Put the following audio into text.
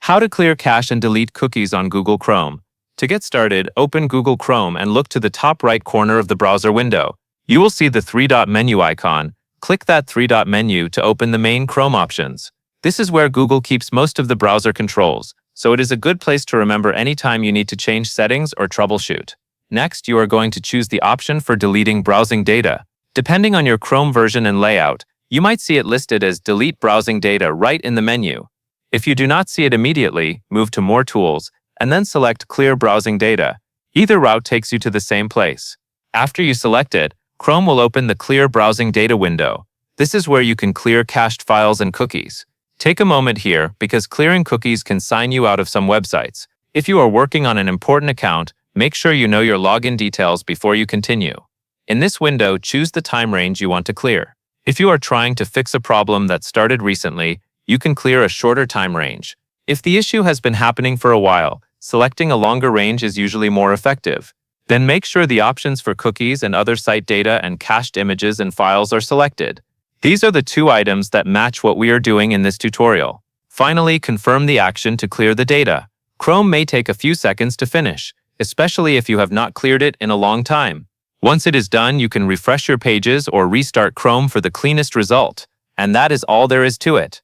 How to clear cache and delete cookies on Google Chrome. To get started, open Google Chrome and look to the top right corner of the browser window. You will see the three-dot menu icon. Click that three-dot menu to open the main Chrome options. This is where Google keeps most of the browser controls, so it is a good place to remember anytime you need to change settings or troubleshoot. Next, you are going to choose the option for deleting browsing data. Depending on your Chrome version and layout, you might see it listed as Delete Browsing Data right in the menu. If you do not see it immediately, move to More Tools, and then select Clear Browsing Data. Either route takes you to the same place. After you select it, Chrome will open the Clear Browsing Data window. This is where you can clear cached files and cookies. Take a moment here because clearing cookies can sign you out of some websites. If you are working on an important account, make sure you know your login details before you continue. In this window, choose the time range you want to clear. If you are trying to fix a problem that started recently, you can clear a shorter time range. If the issue has been happening for a while, selecting a longer range is usually more effective. Then make sure the options for cookies and other site data and cached images and files are selected. These are the two items that match what we are doing in this tutorial. Finally, confirm the action to clear the data. Chrome may take a few seconds to finish, especially if you have not cleared it in a long time. Once it is done, you can refresh your pages or restart Chrome for the cleanest result. And that is all there is to it.